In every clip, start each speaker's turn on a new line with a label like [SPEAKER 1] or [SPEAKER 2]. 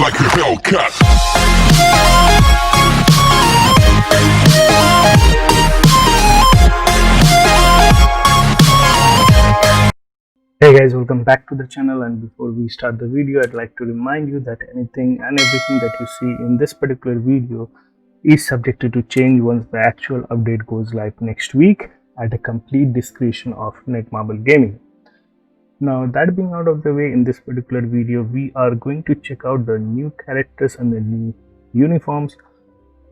[SPEAKER 1] like a Hellcat.
[SPEAKER 2] Hey guys, welcome back to the channel, and before we start the video I'd like to remind you that anything and everything that you see in this particular video is subjected to change once the actual update goes live next week at the complete discretion of Netmarble Gaming. Now that being out of the way, in this particular video we are going to check out the new characters and the new uniforms.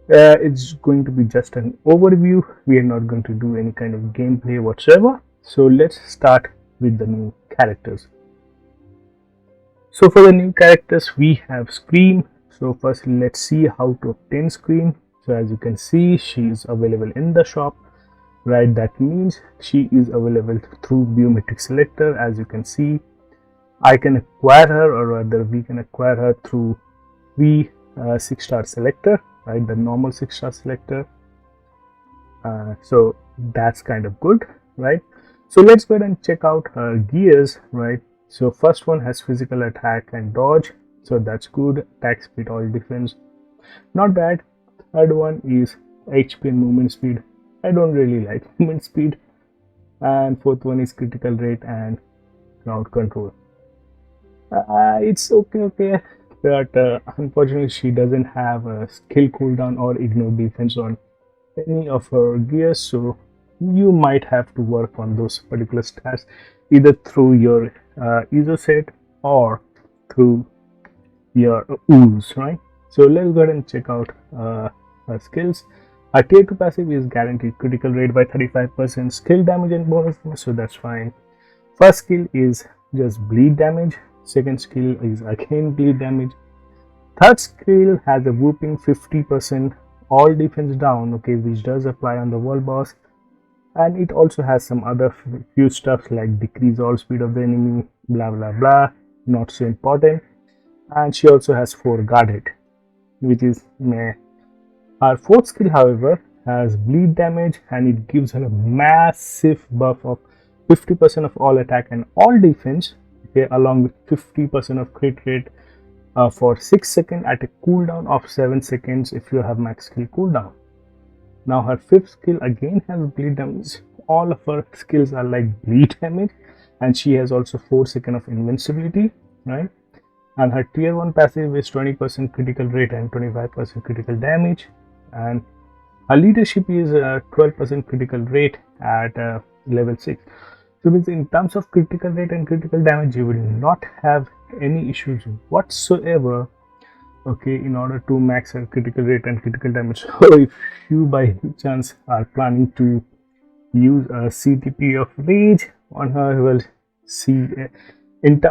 [SPEAKER 2] It's going to be just an overview. We are not going to do any kind of gameplay whatsoever. So let's start with the new characters. So for the new characters we have Scream. So first let's see how to obtain Scream. So as you can see, she is available in the shop, right? That means she is available through biometric selector. As you can see, I can acquire her, or rather we can acquire her through the 6-star selector, right? The normal 6-star selector. So that's kind of good, right? So let's go ahead and check out her gears, right? So first one has physical attack and dodge, so that's good. Attack speed, all defense, not bad. Third one is HP and movement speed. I don't really like movement speed. And fourth one is critical rate and crowd control. It's okay, but unfortunately she doesn't have a skill cooldown or ignore defense on any of her gears, so you might have to work on those particular stats either through your ISO set or through your ooze, right? So let's go ahead and check out her skills. Her tier 2 passive is guaranteed critical rate by 35%, skill damage and bonus, so that's fine. First skill is just bleed damage. Second skill is again bleed damage. Third skill has a whooping 50% all defense down, okay, which does apply on the world boss. And it also has some other few stuff like decrease all speed of the enemy, blah blah blah, not so important. And she also has 4 guard hit, which is meh. Our fourth skill, however, has bleed damage, and it gives her a massive buff of 50% of all attack and all defense, okay, along with 50% of crit rate for 6 seconds at a cooldown of 7 seconds if you have max skill cooldown. Now her fifth skill again has bleed damage. All of her skills are like bleed damage, and she has also 4 seconds of invincibility, right? And her tier 1 passive is 20% critical rate and 25% critical damage, and her leadership is 12% critical rate at level 6. So means in terms of critical rate and critical damage you will not have any issues whatsoever, okay, in order to max her critical rate and critical damage. So if you by any chance are planning to use a CTP of rage on her, well, see,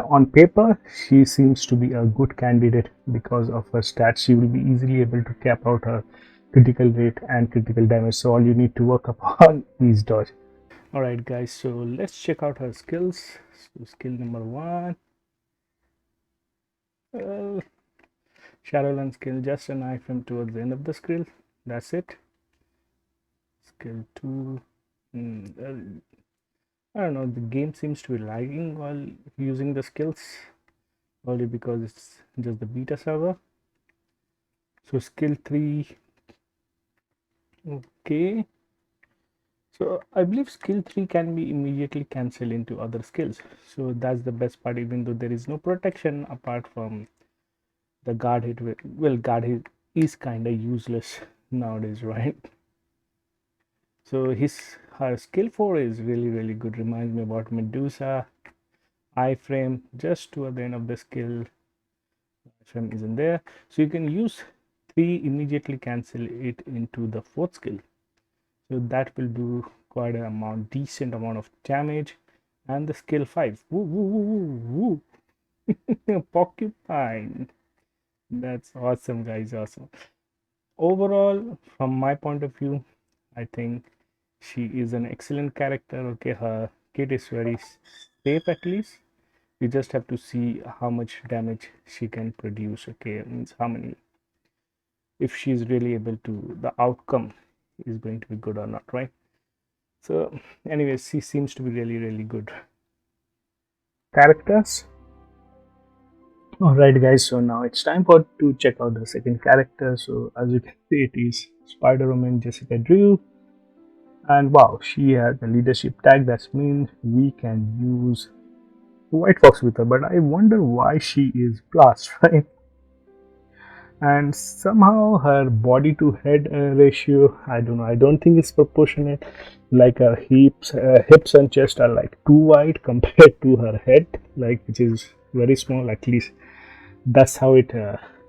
[SPEAKER 2] on paper she seems to be a good candidate because of her stats. She will be easily able to cap out her critical rate and critical damage, so all you need to work upon is dodge. Alright guys, so let's check out her skills. So skill number 1, Shadowland skill, just an item towards the end of the skill, that's it. Skill 2, I don't know, the game seems to be lagging while using the skills, probably because it's just the beta server. So skill 3, okay, so I believe skill 3 can be immediately cancelled into other skills, so that's the best part, even though there is no protection apart from the guard hit. Well, guard hit is kind of useless nowadays, right? So her skill 4 is really good, reminds me about Medusa. Iframe just toward the end of the skill, iframe isn't there, so you can use 3, immediately cancel it into the 4th skill, so that will do quite a decent amount of damage. And the skill 5, woo. Porcupine, that's awesome guys, awesome. Overall, from my point of view, I think she is an excellent character, okay. Her kit is very safe, at least. You just have to see how much damage she can produce, okay, means how many, if she's really able to, the outcome is going to be good or not, right? So anyways, she seems to be really good characters. Alright guys, so now it's time for to check out the second character. So as you can see, it is Spider-Woman Jessica Drew, and wow, she has a leadership tag. That means we can use White Fox with her, but I wonder why she is blast, right? And somehow her body to head ratio, I don't know, I don't think it's proportionate. Like her hips and chest are like too wide compared to her head, like which is very small. At least that's how it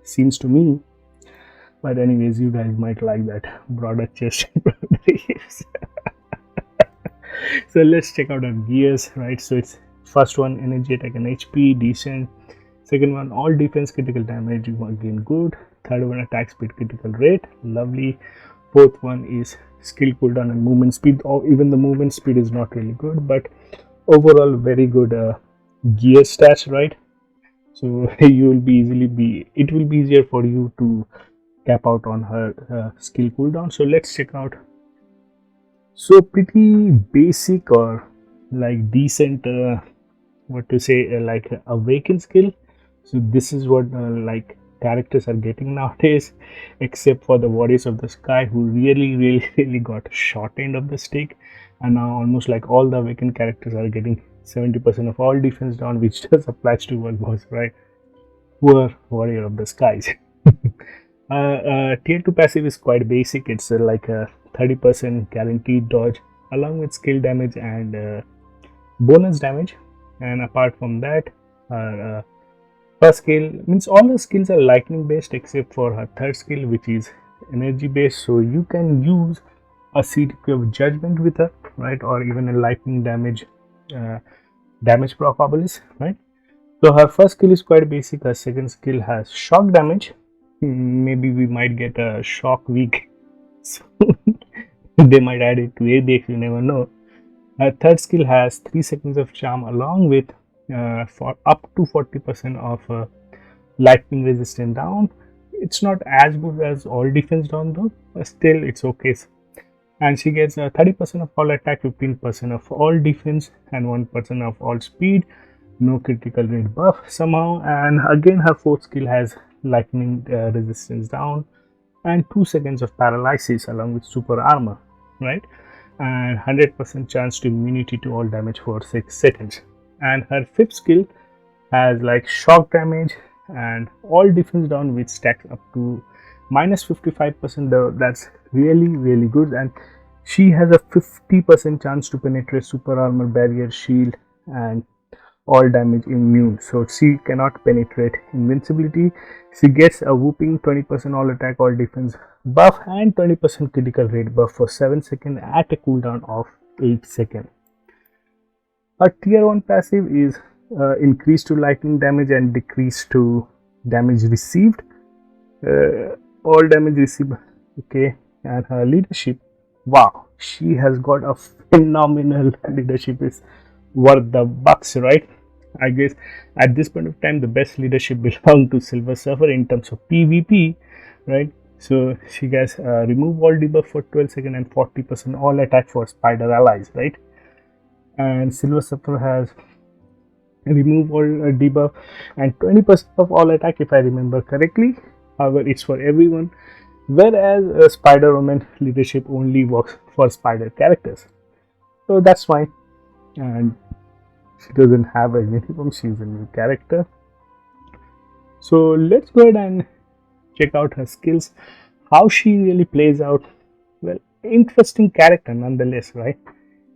[SPEAKER 2] seems to me. But anyways, you guys might like that broader chest and broader hips. So let's check out our gears, right? So it's first one energy attack and HP decent. Second one all defense critical damage, you again good. Third one attack speed critical rate, lovely. Fourth one is skill cooldown and movement speed, or even the movement speed is not really good, but overall very good gear stats, right? So you will be easily be it will be easier for you to cap out on her skill cooldown. So let's check out. So pretty basic or like decent what to say like awaken skill. So this is what like characters are getting nowadays, except for the warriors of the sky who really got short end of the stick, and now almost like all the awakened characters are getting 70% of all defense down, which just applies to world boss, right? Poor warrior of the skies. Tier 2 passive is quite basic. It's like a 30% guaranteed dodge along with skill damage and bonus damage. And apart from that, her first skill means all her skills are lightning based except for her third skill, which is energy based. So you can use a CTP of judgment with her, right? Or even a lightning uh, damage probabilities, right? So her first skill is quite basic. Her second skill has shock damage. Maybe we might get a shock week. So they might add it to ABX, you never know. Her third skill has 3 seconds of charm along with for up to 40% of lightning resistant down. It's not as good as all defense down though, but still it's okay. And she gets 30% of all attack, 15% of all defense, and 1% of all speed. No critical rate buff somehow. And again, her fourth skill has lightning resistance down and 2 seconds of paralysis along with super armor, right? And 100% chance to immunity to all damage for 6 seconds. And her fifth skill has like shock damage and all defense down, which stacks up to minus 55%. That's really good. And she has a 50% chance to penetrate super armor, barrier, shield, and all damage immune. So she cannot penetrate invincibility. She gets a whooping 20% all attack, all defense buff, and 20% critical rate buff for 7 seconds at a cooldown of 8 seconds. A tier 1 passive is increase to lightning damage and decrease to damage received. All damage received, okay. And her leadership, wow, she has got a phenomenal leadership, is worth the bucks, right? I guess at this point of time the best leadership belong to Silver Surfer in terms of PvP, right? So she gets remove all debuff for 12 seconds and 40% all attack for spider allies, right? And Silver Surfer has remove all debuff and 20% of all attack, if I remember correctly. However, it's for everyone, whereas Spider-Woman leadership only works for spider characters. So that's fine. And she doesn't have a uniform, she's a new character. So let's go ahead and check out her skills, how she really plays out. Well, interesting character nonetheless, right?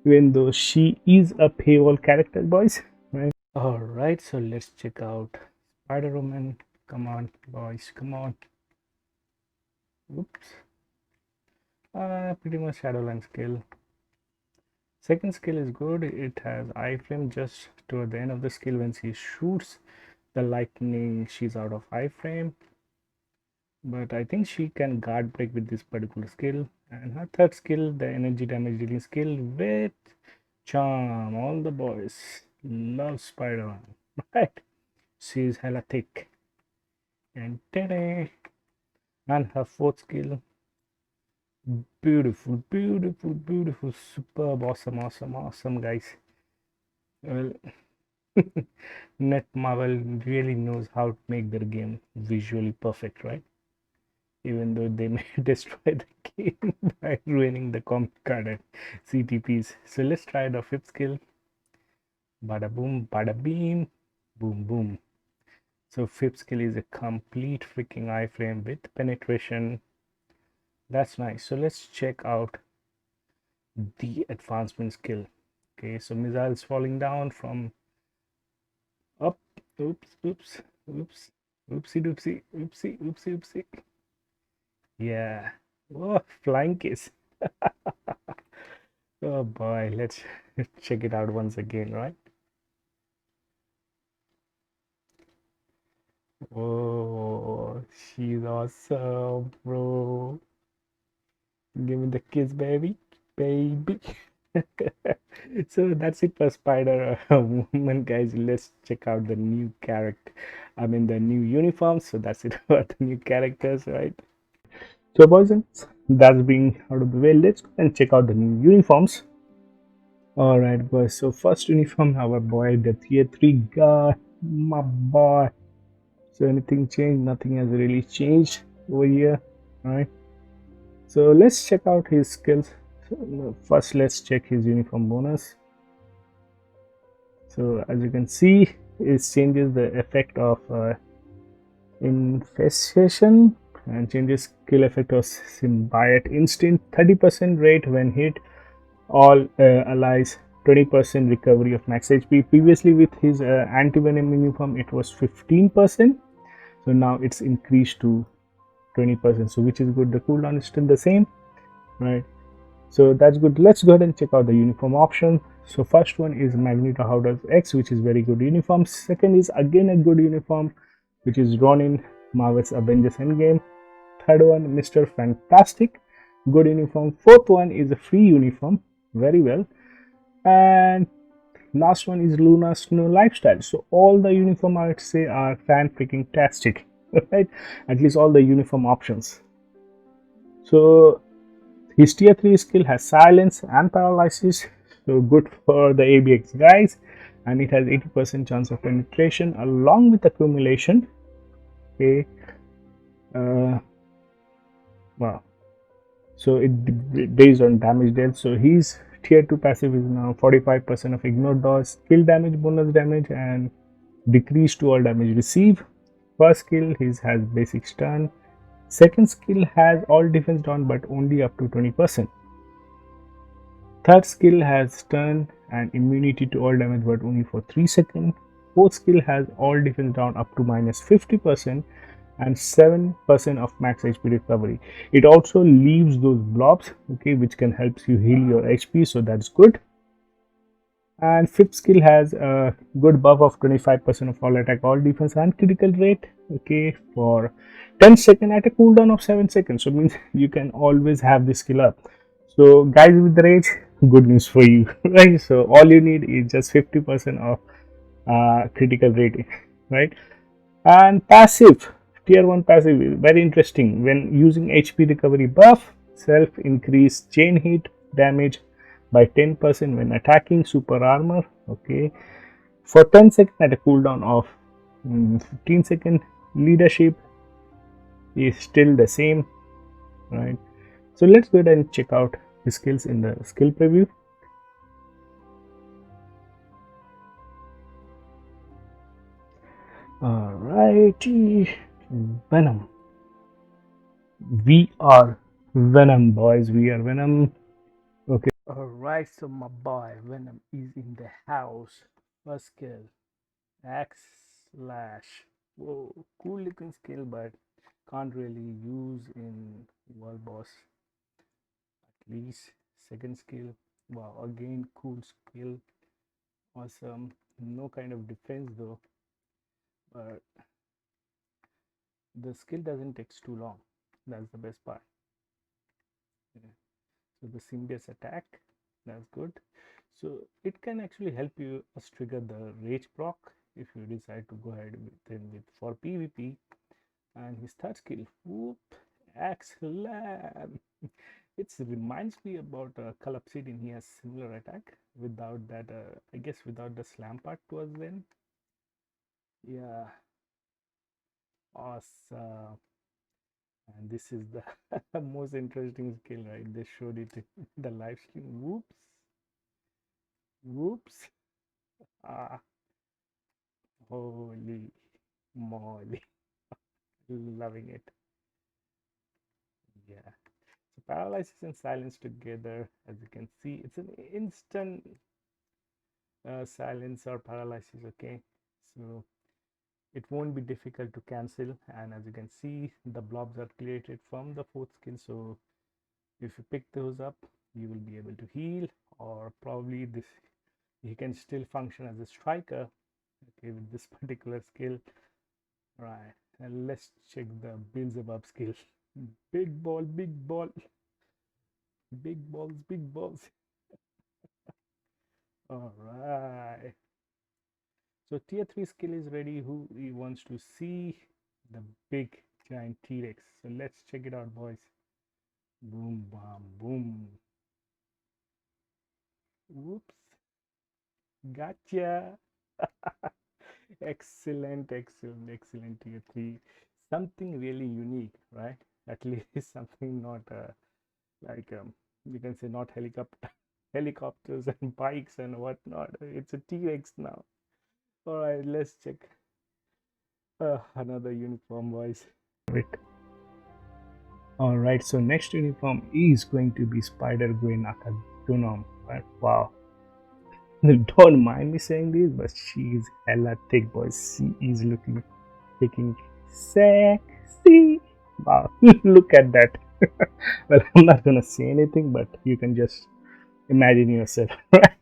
[SPEAKER 2] Even though she is a paywall character, boys, right? Alright, so let's check out Spider-Woman. Come on, boys, come on. Oops. Pretty much Shadowland skill. Second skill is good. It has iframe just toward the end of the skill. When she shoots the lightning, she's out of iframe. But I think she can guard break with this particular skill. And her third skill, the energy damage dealing skill with charm. All the boys love Spider-Man, right? She's hella thick. And today, and her fourth skill, beautiful, superb, awesome, guys. Well, Net Marvel really knows how to make their game visually perfect, right? Even though they may destroy the game by ruining the comic card and CTPs. So let's try the fifth skill. Bada boom, bada beam, boom boom. So fifth skill is a complete freaking iframe with penetration. That's nice. So let's check out the advancement skill. Okay, so missiles falling down from up. Oops, oops, oops, oopsie doopsie, oopsie, oopsie, oopsie. Yeah. Oh, flying kiss. Oh boy, let's check it out once again, right? Oh, she's awesome, bro. Give me the kiss, baby. Baby. So that's it for Spider Woman, guys. Let's check out the new character. I mean, the new uniforms. So that's it for the new characters, right? So, boys and that's being out of the way. Let's go and check out the new uniforms. All right, boys. So, first uniform, our boy, the tier 3 guy, my boy. So, anything changed? Nothing has really changed over here, all right? So, let's check out his skills. So, first, let's check his uniform bonus. So, as you can see, it changes the effect of infestation and changes skill effect of symbiote instant 30% rate when hit all allies, 20% recovery of max HP. Previously with his anti-venom uniform it was 15%, so now it's increased to 20%, so which is good. The cooldown is still the same, right? So that's good. Let's go ahead and check out the uniform option. So first one is Magneto How Does X, which is very good uniform. Second is again a good uniform, which is Ronin Marvel's Avengers Endgame. Third one, Mr. Fantastic, good uniform. Fourth one is a free uniform, very well. And last one is Luna Snow Lifestyle. So all the uniform I would say are fan freaking tastic, right? At least all the uniform options. So his tier 3 skill has silence and paralysis, so good for the ABX guys, and it has 80% chance of penetration along with accumulation. Okay, wow. So it based on damage dealt. So his tier 2 passive is now 45% of ignored dodge, skill damage, bonus damage, and decrease to all damage received. First skill his has basic stun. Second skill has all defense down but only up to 20%. Third skill has stun and immunity to all damage but only for 3 seconds. Fourth skill has all defense down up to minus 50% and 7% of max HP recovery. It also leaves those blobs, okay, which can help you heal your HP, so that's good. And fifth skill has a good buff of 25% of all attack, all defense, and critical rate, okay, for 10 seconds at a cooldown of 7 seconds. So means you can always have this skill up. So guys with the rage, good news for you, right? So all you need is just 50% of critical rating, right? And passive, tier 1 passive is very interesting. When using HP recovery buff, self increase chain hit damage by 10% when attacking super armor, okay, for 10 seconds at a cooldown of 15 second. Leadership is still the same, right? So let's go ahead and check out his skills in the skill preview. Alrighty, Venom. We are Venom, boys. We are Venom. Okay. Alright, so my boy Venom is in the house. First skill, Axe Slash. Whoa, cool looking skill, but can't really use in World Boss at least. Second skill, wow, again cool skill, awesome. No kind of defense though, but the skill doesn't take too long. That's the best part. Yeah. So the symbiote attack, that's good. So it can actually help you trigger the rage proc if you decide to go ahead with him with for PvP. And his third skill, whoop, axe slam. It reminds me about Kalapsidin. He has similar attack without that. I guess without the slam part towards the end. Yeah, awesome. And this is the most interesting skill, right? They showed it in the live stream. Whoops, whoops. Ah, holy moly, loving it. Yeah. So paralysis and silence together, as you can see, it's an instant silence or paralysis. Okay, so it won't be difficult to cancel, and as you can see, the blobs are created from the fourth skill. So if you pick those up, you will be able to heal, or probably this he can still function as a striker, okay, with this particular skill, right? And let's check the Beelzebub skill. Big ball, big ball, big balls, big balls. All right, so tier 3 skill is ready. Who wants to see the big giant T-Rex? So let's check it out, boys. Boom, bam, boom. Whoops, gotcha. Excellent, excellent, excellent tier 3. Something really unique, right? At least something not like you can say not helicopters and bikes and whatnot. It's a T-Rex now. All right, let's check another uniform, boys. Wait. All right, so next uniform is going to be Spider-Gwen Akadunom. Right? Wow. Don't mind me saying this, but she is hella thick, boys. She is looking sexy. Wow, look at that. Well, I'm not gonna say anything, but you can just imagine yourself, right?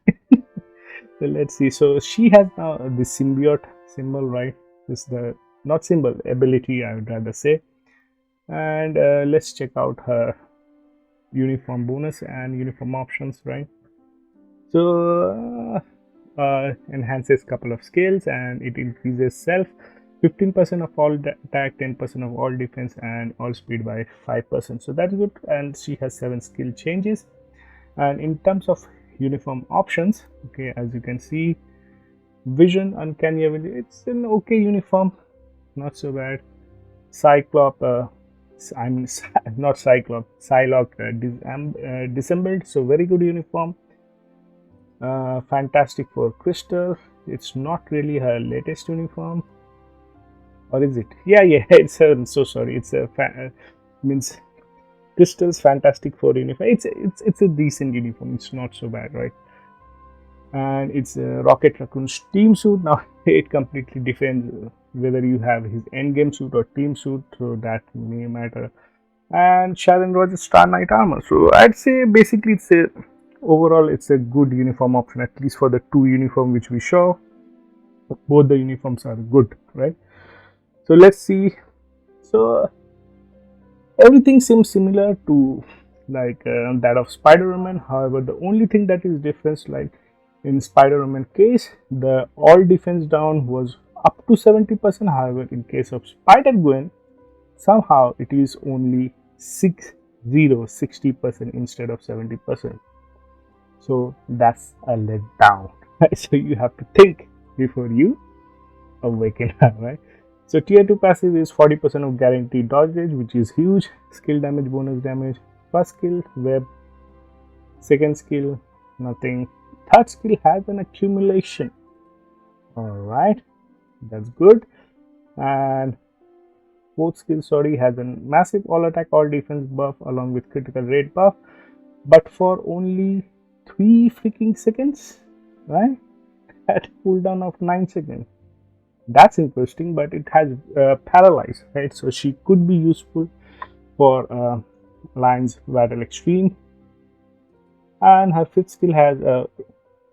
[SPEAKER 2] So let's see. So she has now the symbiote symbol, right? This is the not symbol, ability, I would rather say. And let's check out her uniform bonus and uniform options, right? So enhances couple of skills, and it increases self 15% of all attack, 10% of all defense, and all speed by 5%. So that's good. And she has 7 skill changes. And in terms of uniform options, okay, as you can see, vision, uncanny ability, it's an okay uniform, not so bad. Cyclop, I mean not Cyclop, Psylocke, disassembled, so very good uniform. Fantastic for Crystal. It's not really her latest uniform, or is it? Yeah, it's I'm so sorry. It's a means Crystal's Fantastic Four uniform. It's a decent uniform. It's not so bad, right? And it's a Rocket Raccoon's team suit. Now it completely depends whether you have his endgame suit or team suit, so that may matter. And Sharon Rogers Star Knight armor. So I'd say basically overall it's a good uniform option, at least for the 2 uniform which we saw. Both the uniforms are good, right? So let's see. So everything seems similar to like that of Spider-Man. However, the only thing that is different, like in Spider-Man case, the all defense down was up to 70%. However, in case of Spider-Gwen, somehow it is only 60% instead of 70%. So that's a letdown. So you have to think before you awaken, right? So tier 2 passive is 40% of guaranteed dodge range, which is huge. Skill damage, bonus damage. First skill, web. Second skill, nothing. Third skill has an accumulation. Alright, that's good. And fourth skill, has a massive all attack, all defense buff along with critical rate buff, but for only 3 freaking seconds, right? At cooldown of 9 seconds. That's interesting, but it has paralyze, right? So she could be useful for Lion's Battle Extreme. And her fifth skill has a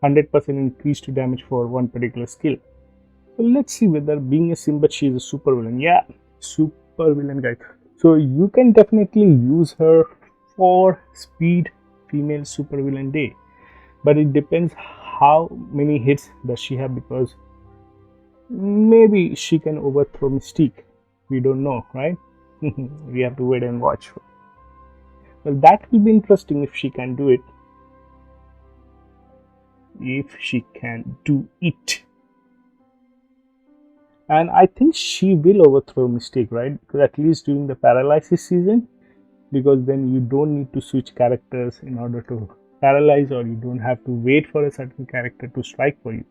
[SPEAKER 2] 100% increase to damage for one particular skill. So let's see whether being a Simba, she is a super villain. Yeah, super villain, guys. So you can definitely use her for speed female super villain day, but it depends how many hits does she have, because maybe she can overthrow Mystique. We don't know, right? We have to wait and watch. Well, that will be interesting if she can do it. If she can do it. And I think she will overthrow Mystique, right? Because at least during the paralysis season, because then you don't need to switch characters in order to paralyze, or you don't have to wait for a certain character to strike for you.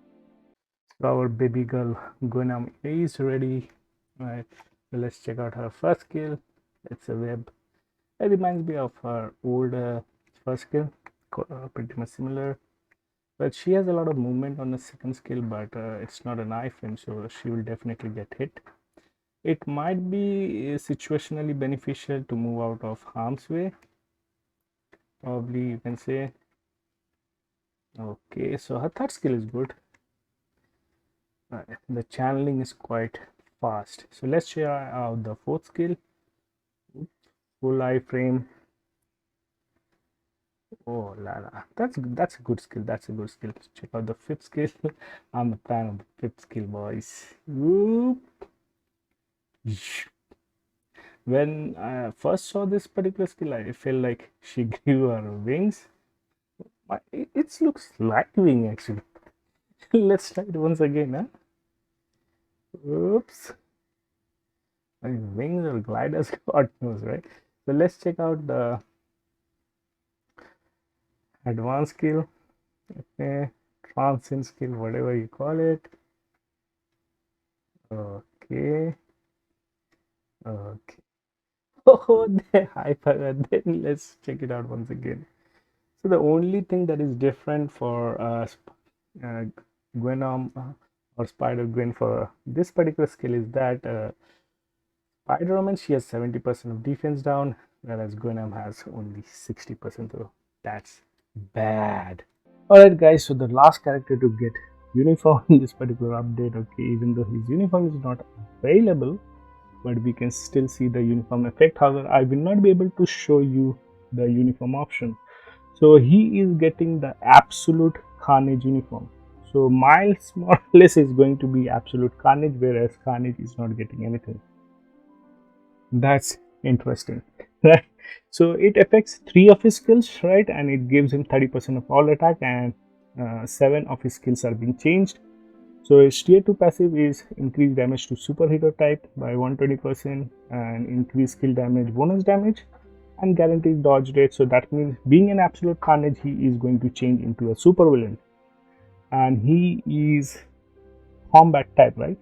[SPEAKER 2] So our baby girl Gunam is ready. Right. So let's check out her first skill. It's a web. It reminds me of her old first skill, pretty much similar. But she has a lot of movement on the second skill, but it's not an iframe, so she will definitely get hit. It might be situationally beneficial to move out of harm's way. Probably you can say. Okay, so her third skill is good. The channeling is quite fast. So let's check out the fourth skill. Full iframe. Oh la la, that's a good skill. That's a good skill. Let's check out the fifth skill. I'm a fan of the fifth skill, boys. Whoop. When I first saw this particular skill, I felt like she grew her wings. It looks like wing actually. Let's try it once again, huh? Oops. I mean, wings or gliders, God knows, right? So let's check out the advanced skill, okay, transcend skill, whatever you call it. Okay. Okay. Oh, I forgot. Then let's check it out once again. So the only thing that is different for uh, Venom or Spider Gwen for this particular skill is that Spider Woman, she has 70% of defense down, whereas Gwenom has only 60%. So that's bad. Alright, guys. So the last character to get uniform in this particular update. Okay, even though his uniform is not available, but we can still see the uniform effect. However, I will not be able to show you the uniform option. So he is getting the absolute Carnage uniform. So Miles Morales is going to be absolute Carnage, whereas Carnage is not getting anything. That's interesting, right? So it affects 3 of his skills, right? And it gives him 30% of all attack, and 7 of his skills are being changed. So his tier 2 passive is increased damage to superhero type by 120% and increased skill damage, bonus damage, and guaranteed dodge rate. So that means being an absolute Carnage, he is going to change into a super villain, and he is combat type, right?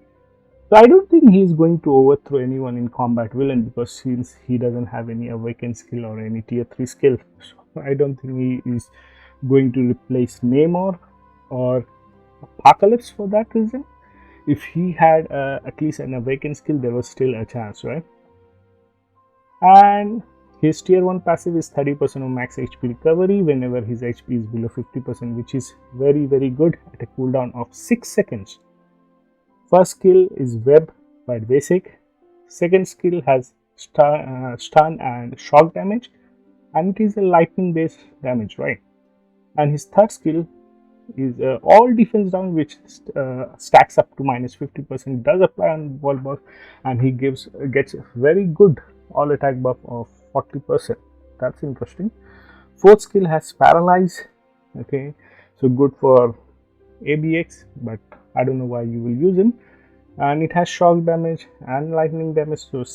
[SPEAKER 2] So I don't think he is going to overthrow anyone in combat villain, because since he doesn't have any awakened skill or any tier 3 skill, so I don't think he is going to replace Namor or Apocalypse for that reason. If he had at least an awakened skill, there was still a chance, right? And his tier 1 passive is 30% of max HP recovery whenever his HP is below 50%, which is very, very good at a cooldown of 6 seconds. First skill is web, quite basic. Second skill has stun and shock damage, and it is a lightning based damage, right? And his third skill is all defense down, which stacks up to minus 50%, does apply on wall boss, and he gets very good all attack buff of 40%. That's interesting. Fourth skill has paralyze, okay, so good for ABX, but I don't know why you will use him. And it has shock damage and lightning damage, so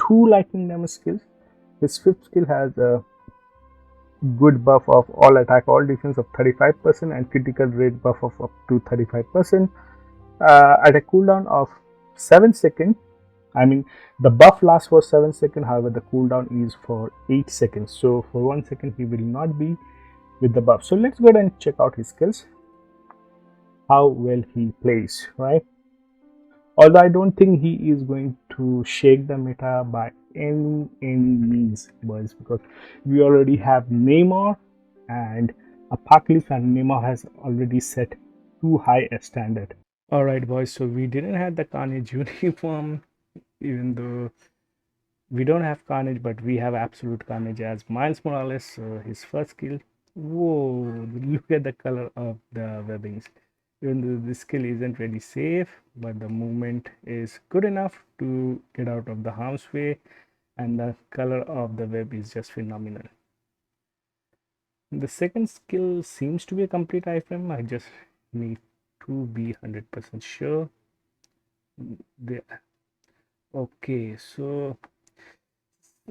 [SPEAKER 2] 2 lightning damage skills. His fifth skill has a good buff of all attack, all defense of 35% and critical rate buff of up to 35% at a cooldown of 7 seconds. I mean, the buff lasts for 7 seconds, however, the cooldown is for 8 seconds. So for 1 second, he will not be with the buff. So let's go ahead and check out his skills, how well he plays, right? Although I don't think he is going to shake the meta by any means, boys, because we already have Namor and Apocalypse, and Namor has already set too high a standard. Alright, boys, so we didn't have the Carnage uniform, even though we don't have Carnage, but we have absolute Carnage as Miles Morales. So his first skill, whoa, look at the color of the webbings. Even though this skill isn't really safe, but the movement is good enough to get out of the harm's way, and the color of the web is just phenomenal. The second skill seems to be a complete iframe. I just need to be 100% sure. There. Okay, so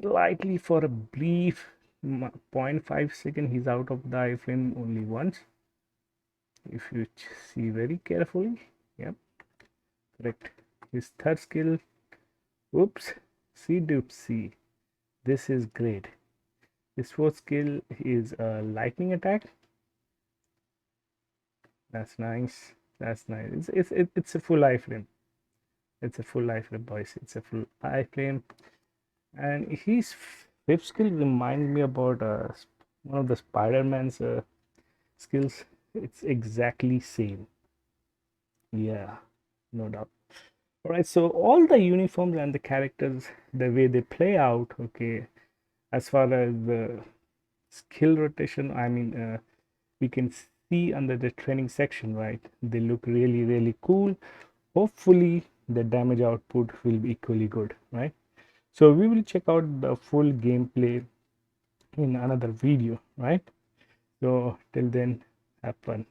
[SPEAKER 2] slightly for a brief 0.5 second he's out of the iframe only once. If you see very carefully, yep, correct. His third skill, oops, see doopsie. This is great. His fourth skill is a lightning attack. That's nice. That's nice. It's a full iframe. It's a full iframe, boys. It's a full iframe. And his fifth skill reminds me about one of the Spider-Man's skills. It's exactly same. Yeah, no doubt. All right, so all the uniforms and the characters, the way they play out, okay, as far as the skill rotation, I mean, we can see under the training section, right? They look really, really cool. Hopefully, the damage output will be equally good, right? So we will check out the full gameplay in another video, right? So till then, have fun.